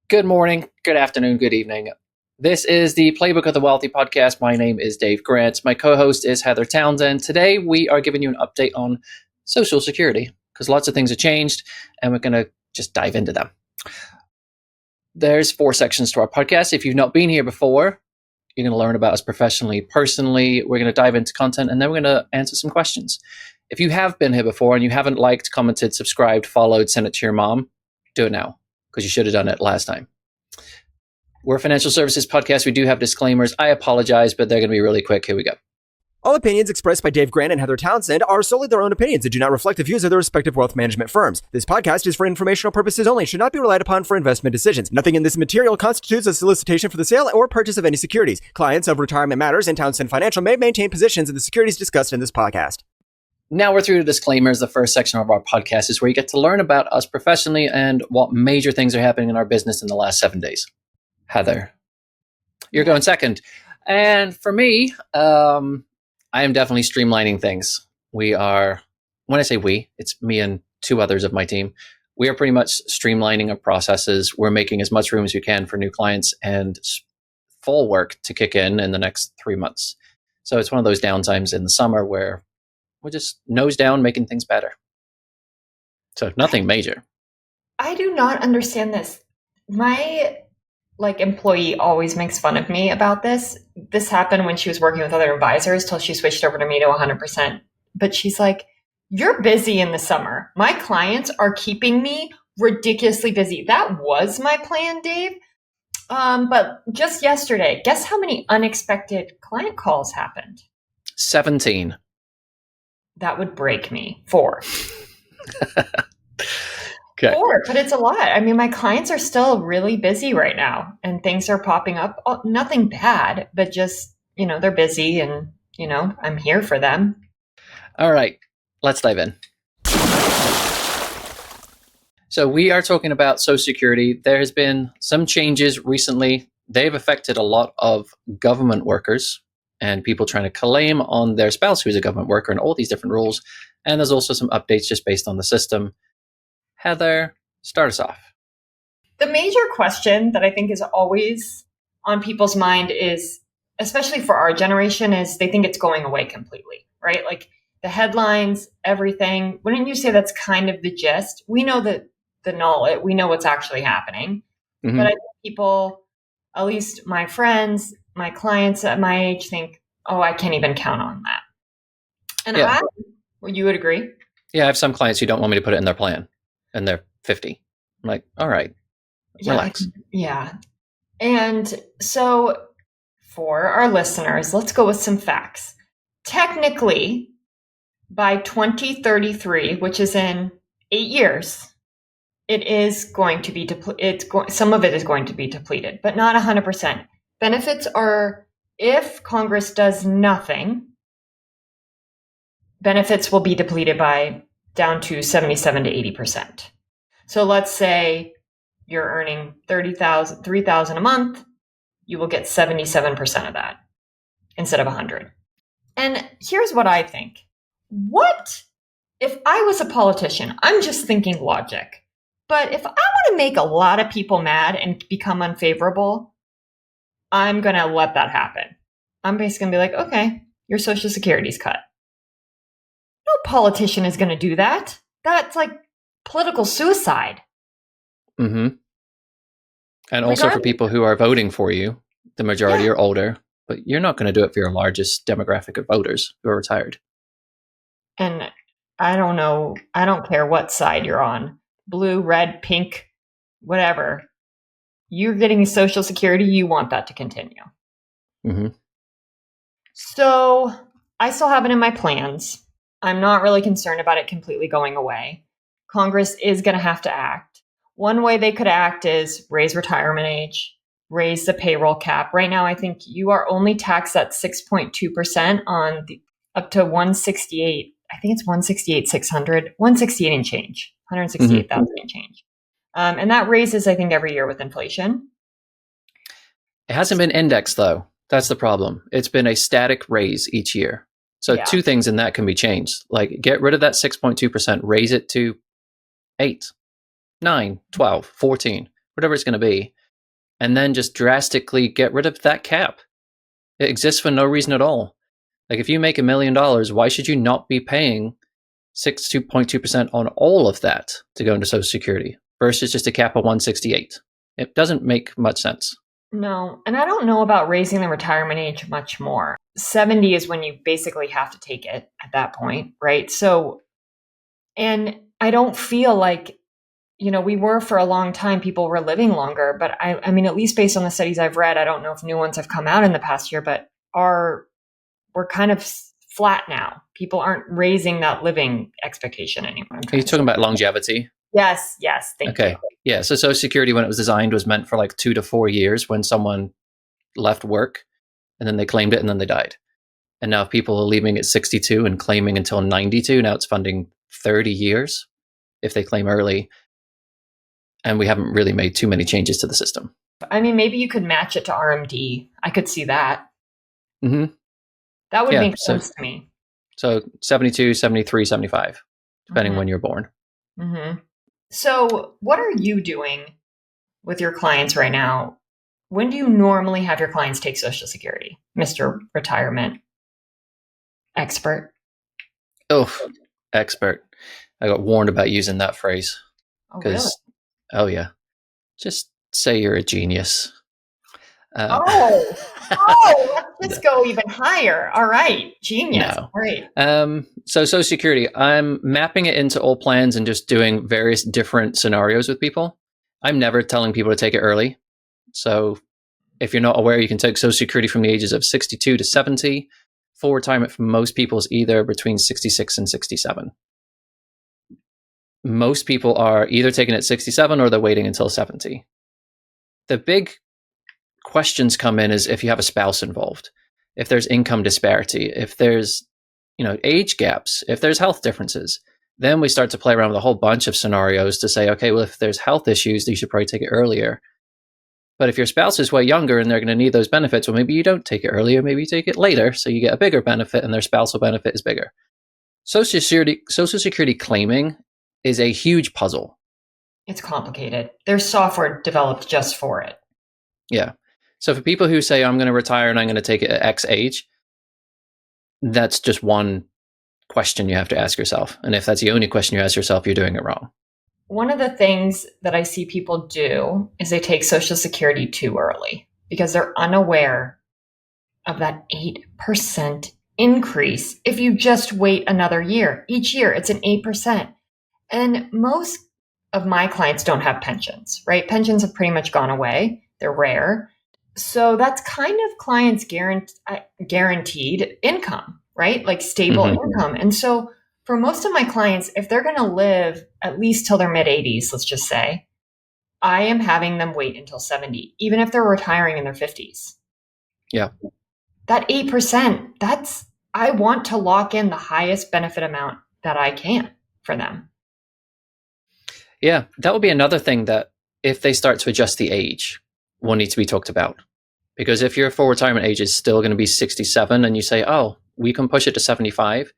Good morning, good afternoon, good evening. This is the Playbook of the Wealthy podcast. My name is Dave Grant. My co-host is Heather Townsend. Today, we are giving you an update on Social Security because lots of things have changed and we're going to just dive into them. There's 4 sections to our podcast. If you've not been here before, you're going to learn about us professionally, personally. We're going to dive into content and then we're going to answer some questions. If you have been here before and you haven't liked, commented, subscribed, followed, sent it to your mom, do it now, because you should have done it last time. We're a financial services podcast. We do have disclaimers. I apologize, but they're going to be really quick. Here we go. All opinions expressed by Dave Grant and Heather Townsend are solely their own opinions and do not reflect the views of their respective wealth management firms. This podcast is for informational purposes only and should not be relied upon for investment decisions. Nothing in this material constitutes a solicitation for the sale or purchase of any securities. Clients of Retirement Matters and Townsend Financial may maintain positions in the securities discussed in this podcast. Now we're through to disclaimers. The first section of our podcast is where you get to learn about us professionally and what major things are happening in our business in the last 7 days. Heather, you're going second. And for me, I am definitely streamlining things. We are, when I say we, it's me and 2 others of my team. We are pretty much streamlining our processes. We're making as much room as we can for new clients and full work to kick in the next 3 months. So it's one of those downtimes in the summer where we're just nose down making things better. So nothing major. I do not understand this. My employee always makes fun of me about this. This happened when she was working with other advisors till she switched over to me to 100%. But she's like, you're busy in the summer. My clients are keeping me ridiculously busy. That was my plan, Dave. But just yesterday, guess how many unexpected client calls happened? 17. That would break me. 4. Okay. 4, but it's a lot. I mean, my clients are still really busy right now and things are popping up. Oh, nothing bad, but just, they're busy and, I'm here for them. All right, let's dive in. So we are talking about Social Security. There has been some changes recently. They've affected a lot of government workers and people trying to claim on their spouse who's a government worker and all these different rules. And there's also some updates just based on the system. Heather, start us off. The major question that I think is always on people's mind is, especially for our generation, is they think it's going away completely, right? Like the headlines, everything. Wouldn't you say that's kind of the gist? We know that the knowledge, we know what's actually happening. Mm-hmm. But I think people, at least my friends, my clients at my age think, oh, I can't even count on that. And yeah. You would agree? Yeah, I have some clients who don't want me to put it in their plan and they're 50. I'm like, all right, relax. Yeah. And so for our listeners, let's go with some facts. Technically, by 2033, which is in 8 years, it is going to be some of it is going to be depleted, but not 100%. Benefits are, if Congress does nothing, benefits will be depleted by down to 77 to 80%. So let's say you're earning $3,000 a month, you will get 77% of that instead of 100. And here's what I think. What if I was a politician? I'm just thinking logic. But if I want to make a lot of people mad and become unfavorable, I'm going to let that happen. I'm basically going to be like, okay, your Social Security's cut. No politician is going to do that. That's like political suicide. Mm-hmm. And also for people who are voting for you, the majority are older, but you're not going to do it for your largest demographic of voters who are retired. And I don't know. I don't care what side you're on. Blue, red, pink, whatever. You're getting Social Security. You want that to continue. Mm-hmm. So I still have it in my plans. I'm not really concerned about it completely going away. Congress is going to have to act. One way they could act is raise retirement age, raise the payroll cap. Right now, I think you are only taxed at 6.2% on the up to 168. I think it's 168,600, 168 and change, 168,000 and change. And that raises, I think, every year with inflation. It hasn't been indexed, though. That's the problem. It's been a static raise each year. So 2 things in that can be changed. Like get rid of that 6.2%, raise it to 8, 9, 12, 14, whatever it's going to be. and then just drastically get rid of that cap. It exists for no reason at all. Like if you make $1 million, why should you not be paying 6.2% on all of that to go into Social Security versus just a cap of 168? It doesn't make much sense. No, and I don't know about raising the retirement age much more. 70 is when you basically have to take it at that point, right? So, and I don't feel like, we were for a long time, people were living longer, but I mean, at least based on the studies I've read, I don't know if new ones have come out in the past year, but we're kind of flat now. People aren't raising that living expectation anymore. Are you talking about longevity? Yes. Thank you. Yeah. So Social Security, when it was designed, was meant for like 2 to 4 years when someone left work and then they claimed it and then they died. And now people are leaving at 62 and claiming until 92. Now it's funding 30 years if they claim early. And we haven't really made too many changes to the system. I mean, maybe you could match it to RMD. I could see that. Mm-hmm. That would make sense to me. So 72, 73, 75, depending when you're born. Mm-hmm. So what are you doing with your clients right now? When do you normally have your clients take Social Security, Mr. Retirement Expert? Oh, expert. I got warned about using that phrase. Oh, really? Oh, yeah. Just say you're a genius. Let's just go even higher. All right. Genius. No. Great. So Social Security, I'm mapping it into all plans and just doing various different scenarios with people. I'm never telling people to take it early. So if you're not aware, you can take Social Security from the ages of 62 to 70. Full retirement for most people is either between 66 and 67. Most people are either taking it at 67 or they're waiting until 70. The big questions come in is if you have a spouse involved, if there's income disparity, if there's age gaps, if there's health differences. Then we start to play around with a whole bunch of scenarios to say, okay, well, if there's health issues, you should probably take it earlier. But if your spouse is way younger and they're going to need those benefits, well, maybe you don't take it earlier, maybe you take it later, so you get a bigger benefit and their spousal benefit is bigger. Social Security claiming is a huge puzzle. It's complicated. There's software developed just for it. Yeah. So for people who say, I'm going to retire and I'm going to take it at X age, that's just one question you have to ask yourself. And if that's the only question you ask yourself, you're doing it wrong. One of the things that I see people do is they take Social Security too early because they're unaware of that 8% increase if you just wait another year. Each year, it's an 8%. And most of my clients don't have pensions, right? Pensions have pretty much gone away. They're rare. So that's kind of clients' guaranteed income, right? Like stable income. And so for most of my clients, if they're going to live at least till their mid-80s, let's just say, I am having them wait until 70, even if they're retiring in their 50s. Yeah. That 8%, I want to lock in the highest benefit amount that I can for them. Yeah, that would be another thing that if they start to adjust the age, will need to be talked about. Because if your full retirement age is still going to be 67 and you say, oh, we can push it to 75,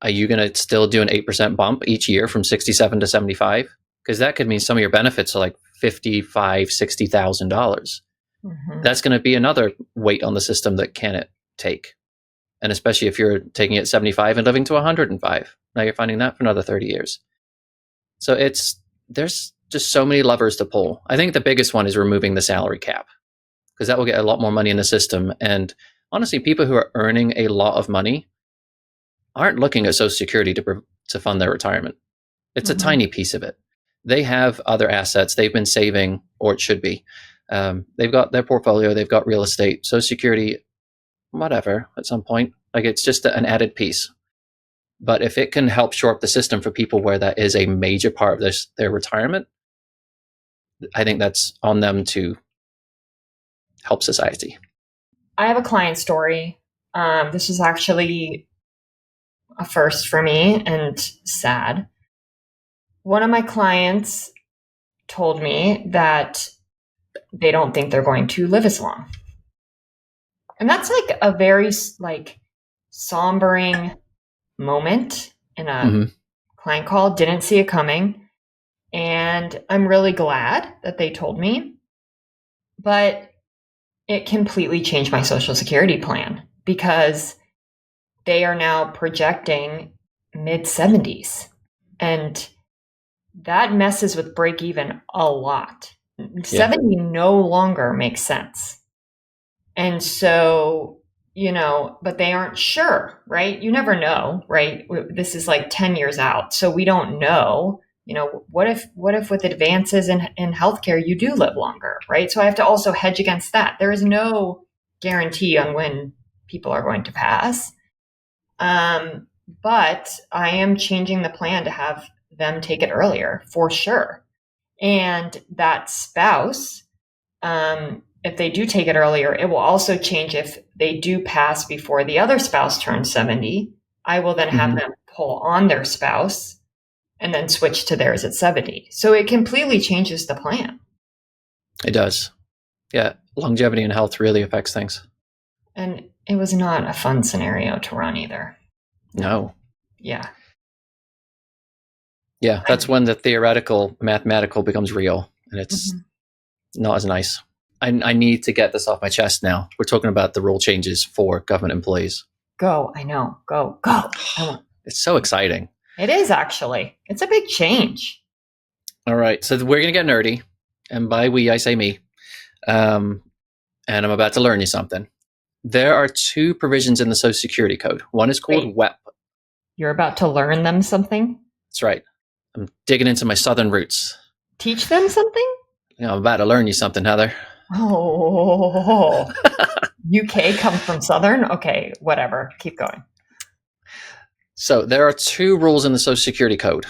are you going to still do an 8% bump each year from 67 to 75? Because that could mean some of your benefits are like $55,000, $60,000. That's going to be another weight on the system that can it take. And especially if you're taking it 75 and living to 105. Now you're finding that for another 30 years. So there's just so many levers to pull. I think the biggest one is removing the salary cap, because that will get a lot more money in the system. And honestly, people who are earning a lot of money aren't looking at Social Security to fund their retirement. It's a tiny piece of it. They have other assets they've been saving, or it should be. They've got their portfolio, they've got real estate, Social Security, whatever, at some point. Like it's just an added piece. But if it can help shore up the system for people where that is a major part of their retirement, I think that's on them to help society. I have a client story. This was actually a first for me and sad. One of my clients told me that they don't think they're going to live as long. And that's like a very sombering moment in a client call. Didn't see it coming. And I'm really glad that they told me. But it completely changed my Social Security plan because they are now projecting mid 70s. And that messes with break even a lot. 70 no longer makes sense. And so, but they aren't sure, right? You never know, right? This is like 10 years out. So we don't know, what if with advances in healthcare, you do live longer, right? So I have to also hedge against that. There is no guarantee on when people are going to pass. But I am changing the plan to have them take it earlier for sure. And that spouse, if they do take it earlier, it will also change if they do pass before the other spouse turns 70. I will then have them pull on their spouse and then switch to theirs at 70. So it completely changes the plan. It does. Yeah. Longevity and health really affects things. And it was not a fun scenario to run either. No. Yeah. Yeah. That's when the theoretical mathematical becomes real, and it's not as nice. I need to get this off my chest now. We're talking about the rule changes for government employees. Go. I know. Go. It's so exciting. It is actually. It's a big change. All right. So we're going to get nerdy. And by we, I say me. And I'm about to learn you something. There are two provisions in the Social Security Code. One is called WEP. You're about to learn them something? That's right. I'm digging into my Southern roots. Teach them something? I'm about to learn you something, Heather. Oh, UK comes from Southern? Okay, whatever. Keep going. So there are two rules in the Social Security Code.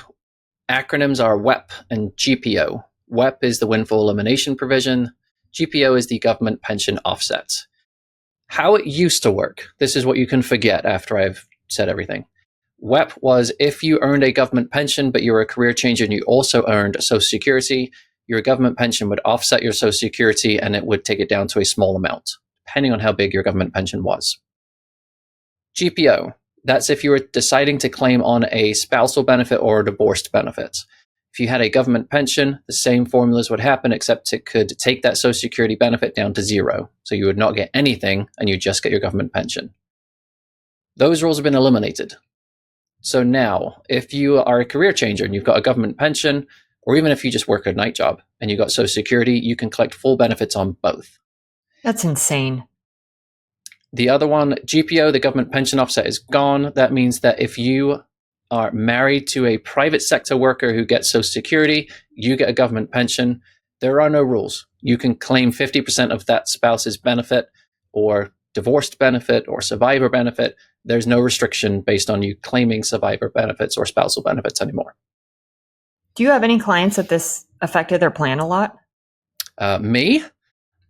Acronyms are WEP and GPO. WEP is the windfall elimination provision. GPO is the government pension offset. How it used to work, this is what you can forget after I've said everything. WEP was if you earned a government pension, but you were a career changer and you also earned Social Security, your government pension would offset your Social Security and it would take it down to a small amount, depending on how big your government pension was. GPO, that's if you were deciding to claim on a spousal benefit or a divorced benefit. If you had a government pension, the same formulas would happen, except it could take that Social Security benefit down to zero. So you would not get anything and you just get your government pension. Those rules have been eliminated. So now, if you are a career changer and you've got a government pension, or even if you just work a night job and you got Social Security, you can collect full benefits on both. That's insane. The other one, GPO, the government pension offset, is gone. That means that if you are married to a private sector worker who gets Social Security, you get a government pension. There are no rules. You can claim 50% of that spouse's benefit or divorced benefit or survivor benefit. There's no restriction based on you claiming survivor benefits or spousal benefits anymore. Do you have any clients that this affected their plan a lot? Me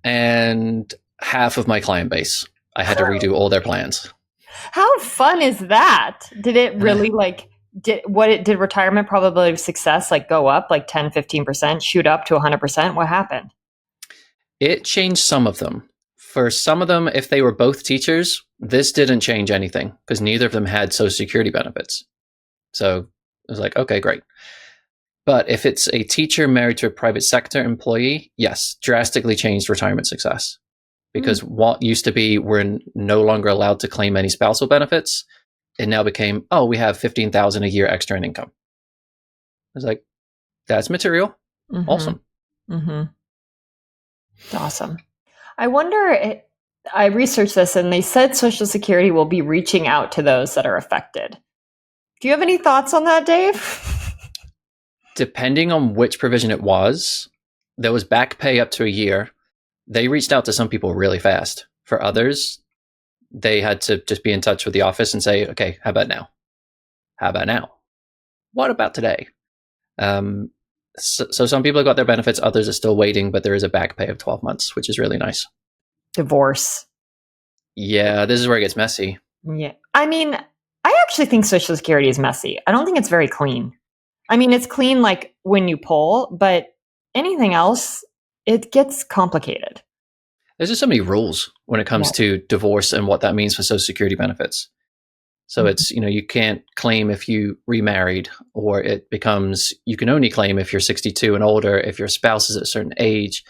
and half of my client base. I had to redo all their plans. How fun is that? Did it really did retirement probability of success go up 10, 15%, shoot up to 100%? What happened? It changed some of them. For some of them, if they were both teachers, this didn't change anything because neither of them had Social Security benefits. So it was like, okay, great. But if it's a teacher married to a private sector employee, yes, drastically changed retirement success. Because what used to be we're no longer allowed to claim any spousal benefits, it now became, we have $15,000 a year extra in income. I was like, that's material. Awesome. It's awesome. I wonder, I researched this and they said Social Security will be reaching out to those that are affected. Do you have any thoughts on that, Dave? Depending on which provision it was, there was back pay up to a year. They reached out to some people really fast. For others, they had to just be in touch with the office and say, okay, how about now? How about now? What about today? So some people have got their benefits, others are still waiting, but there is a back pay of 12 months, which is really nice. Divorce. Yeah, this is where it gets messy. Yeah. I mean, I actually think Social Security is messy. I don't think it's very clean. I mean, it's clean when you pull, but anything else, it gets complicated. There's just so many rules when it comes to divorce and what that means for Social Security benefits. So it's, you can't claim if you remarried, or it becomes, you can only claim if you're 62 and older, if your spouse is at a certain age.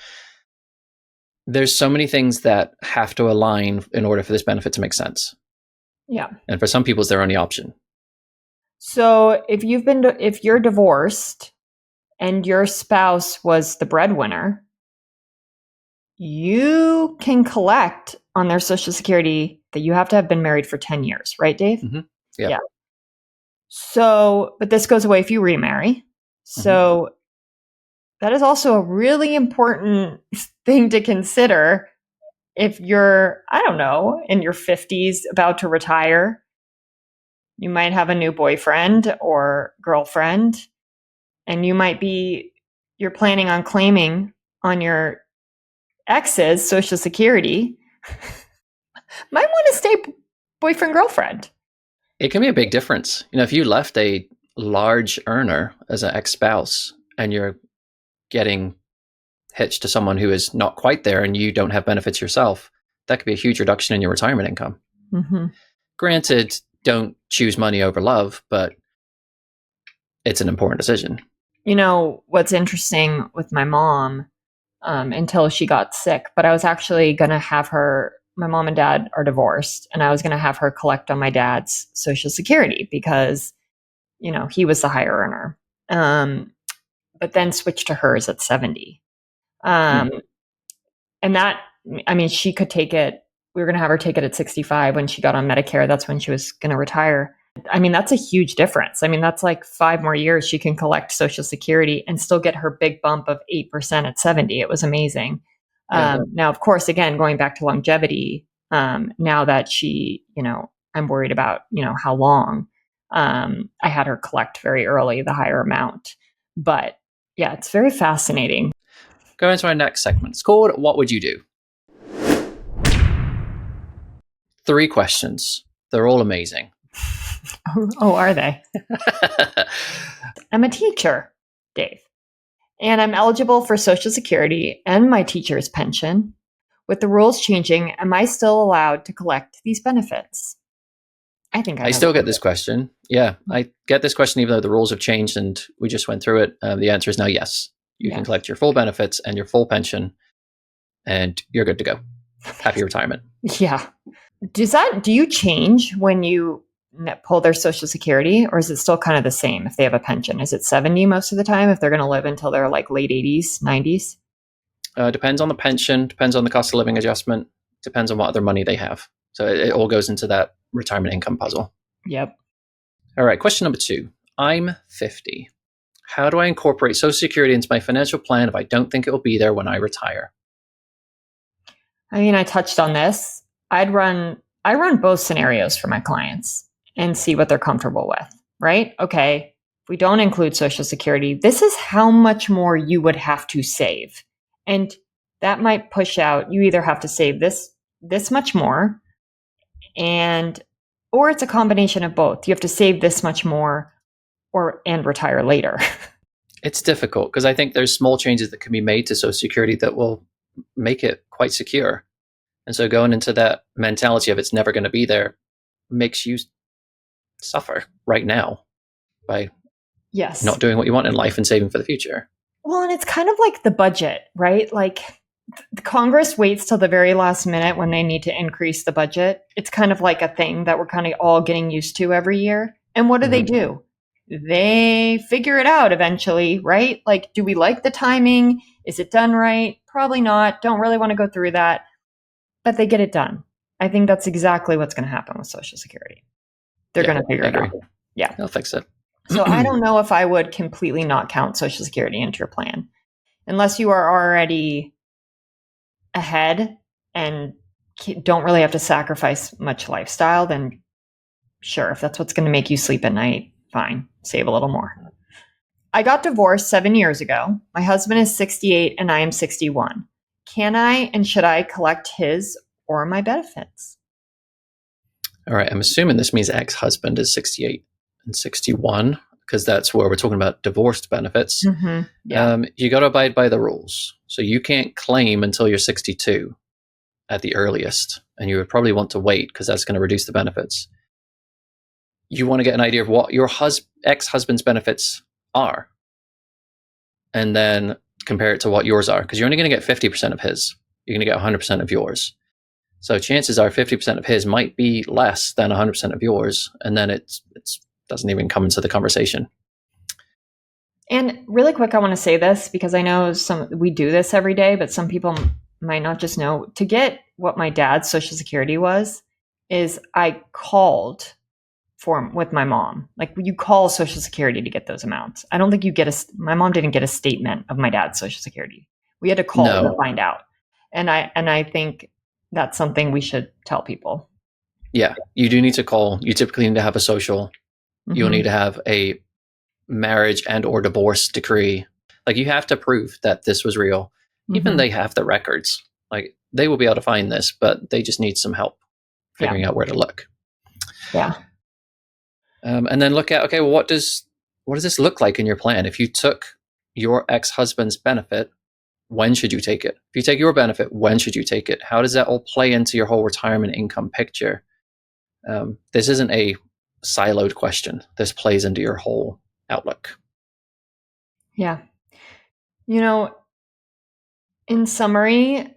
there's so many things that have to align in order for this benefit to make sense. Yeah. And for some people, it's their only option. So if you're divorced and your spouse was the breadwinner, you can collect on their Social Security that you have to have been married for 10 years, right, Dave? Mm-hmm. Yeah. So, but this goes away if you remarry. So that is also a really important thing to consider if you're, I don't know, in your 50s about to retire. You might have a new boyfriend or girlfriend, and you're planning on claiming on your ex's Social Security. Might want to stay boyfriend, girlfriend. It can be a big difference. If you left a large earner as an ex-spouse and you're getting hitched to someone who is not quite there and you don't have benefits yourself, that could be a huge reduction in your retirement income. Mm-hmm. Granted, don't choose money over love, but it's an important decision. What's interesting with my mom, until she got sick, but I was actually going to have her, my mom and dad are divorced, and I was going to have her collect on my dad's Social Security because, he was the higher earner. But then switched to hers at 70. And that, she could take it. We were going to have her take it at 65 when she got on Medicare. That's when she was going to retire. That's a huge difference. That's like 5 more years she can collect Social Security and still get her big bump of 8% at 70. It was amazing. Now, of course, again, going back to longevity, now that she, I'm worried about, how long, I had her collect very early, the higher amount. But yeah, it's very fascinating. Going into our next segment. It's called What Would You Do? 3 questions. They're all amazing. Oh, are they? I'm a teacher, Dave, and I'm eligible for Social Security and my teacher's pension. With the rules changing, am I still allowed to collect these benefits? I think I still get this question. Yeah, I get this question even though the rules have changed and we just went through it. The answer is now yes. You can collect your full benefits and your full pension and you're good to go. Happy retirement. Yeah. Do you change when you pull their Social Security, or is it still kind of the same if they have a pension? Is it 70 most of the time if they're going to live until they're like late 80s, 90s? Depends on the pension, depends on the cost of living adjustment, depends on what other money they have. So it all goes into that retirement income puzzle. Yep. All right, question number 2. I'm 50. How do I incorporate Social Security into my financial plan if I don't think it will be there when I retire? I touched on this. I run both scenarios for my clients and see what they're comfortable with, right? Okay, if we don't include Social Security, this is how much more you would have to save. And that might push out, you either have to save this much more, or it's a combination of both. You have to save this much more and retire later. It's difficult because I think there's small changes that can be made to Social Security that will make it quite secure. And so going into that mentality of it's never going to be there makes you suffer right now by not doing what you want in life and saving for the future. Well, and it's kind of like the budget, right? Like the Congress waits till the very last minute when they need to increase the budget. It's kind of like a thing that we're kind of all getting used to every year. And what do they do? They figure it out eventually, right? Like, do we like the timing? Is it done right? Probably not. Don't really want to go through that. But they get it done. I think that's exactly what's going to happen with Social Security. They're going to figure it out. Yeah. They'll fix it. So I don't know if I would completely not count Social Security into your plan. Unless you are already ahead and don't really have to sacrifice much lifestyle, then sure, if that's what's going to make you sleep at night, fine, save a little more. I got divorced 7 years ago. My husband is 68 and I am 61. Can I and should I collect his or my benefits? All right. I'm assuming this means ex-husband is 68 and 61 because that's where we're talking about divorced benefits. Mm-hmm. Yeah. You got to abide by the rules. So you can't claim until you're 62 at the earliest. And you would probably want to wait because that's going to reduce the benefits. You want to get an idea of what your ex-husband's benefits are. And then compare it to what yours are, because you're only going to get 50% of his. you're going to get 100% of yours. So chances are 50% of his might be less than 100% of yours. And then it doesn't even come into the conversation. And really quick, I want to say this because I know we do this every day, but some people might not just know. To get what my dad's Social Security was, is I called with my mom. Like, you call Social Security to get those amounts. I don't think my mom didn't get a statement of my dad's Social Security. We had to call to find out. And I think that's something we should tell people. Yeah, you do need to call. You typically need to have a social. Mm-hmm. You'll need to have a marriage and or divorce decree. Like, you have to prove that this was real. Mm-hmm. Even they have the records. Like, they will be able to find this, but they just need some help figuring out where to look. Yeah. And then look at, okay, well, what does this look like in your plan? If you took your ex-husband's benefit, when should you take it? If you take your benefit, when should you take it? How does that all play into your whole retirement income picture? This isn't a siloed question. This plays into your whole outlook. Yeah. In summary,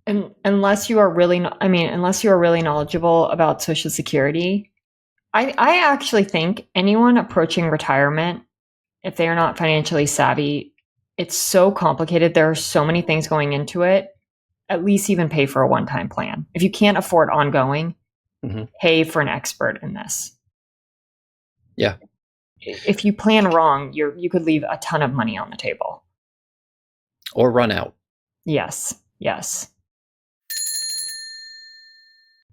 unless you are really knowledgeable about Social Security, I actually think anyone approaching retirement, if they are not financially savvy, it's so complicated. There are so many things going into it. At least even pay for a one-time plan. If you can't afford ongoing, pay for an expert in this. Yeah. If you plan wrong, you could leave a ton of money on the table. Or run out. Yes.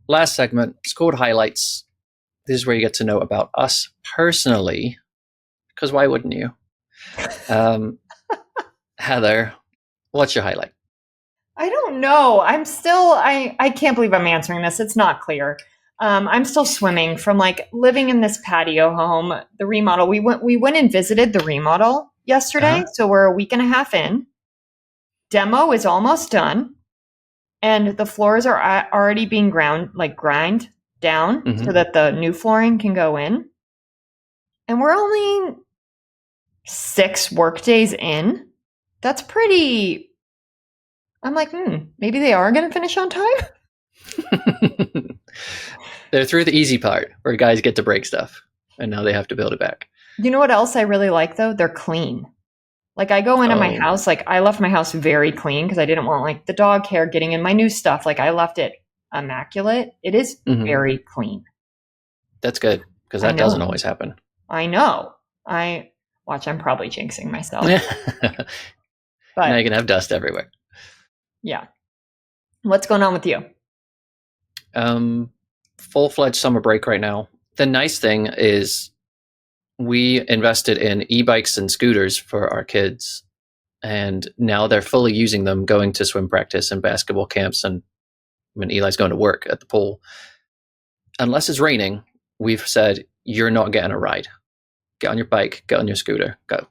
Last segment, it's called Highlights. This is where you get to know about us personally, because why wouldn't you? Heather, what's your highlight? I don't know. I'm still, I can't believe I'm answering this. It's not clear. I'm still swimming from living in this patio home, the remodel. We went and visited the remodel yesterday. So we're a week and a half in. Demo is almost done. And the floors are already being grind down so that the new flooring can go in. And we're only 6 work days in. That's pretty. I'm like, maybe they are going to finish on time. They're through the easy part where guys get to break stuff and now they have to build it back. You know what else I really like though? They're clean. I go into my house, I left my house very clean because I didn't want the dog hair getting in my new stuff. I left it immaculate. It is very clean. That's good because that doesn't always happen. I know. I'm probably jinxing myself. But now you can have dust everywhere. Yeah. What's going on with you? Full-fledged summer break right now. The nice thing is we invested in e-bikes and scooters for our kids, and now they're fully using them, going to swim practice and basketball camps, and when Eli's going to work at the pool. Unless it's raining, we've said, you're not getting a ride. Get on your bike, get on your scooter, go.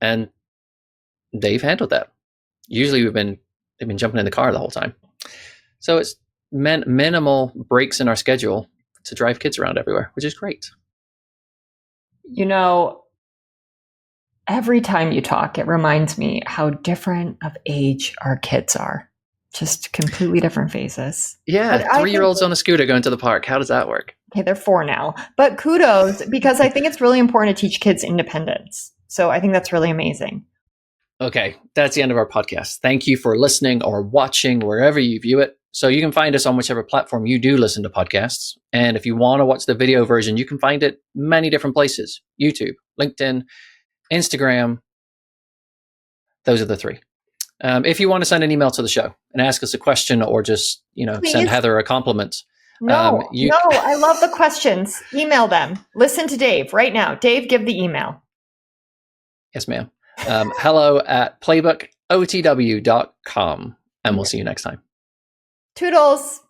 And they've handled that. Usually they've been jumping in the car the whole time. So it's minimal breaks in our schedule to drive kids around everywhere, which is great. Every time you talk, it reminds me how different of age our kids are. Just completely different phases. Yeah, 3-year-olds on a scooter going to the park. How does that work? Okay, they're 4 now. But kudos, because I think it's really important to teach kids independence. So I think that's really amazing. Okay, that's the end of our podcast. Thank you for listening or watching wherever you view it. So you can find us on whichever platform you do listen to podcasts. And if you want to watch the video version, you can find it many different places. YouTube, LinkedIn, Instagram. Those are the 3. If you want to send an email to the show and ask us a question or just, send Heather a compliment. No, I love the questions. Email them. Listen to Dave right now. Dave, give the email. Yes, ma'am. hello@playbookotw.com. And we'll see you next time. Toodles.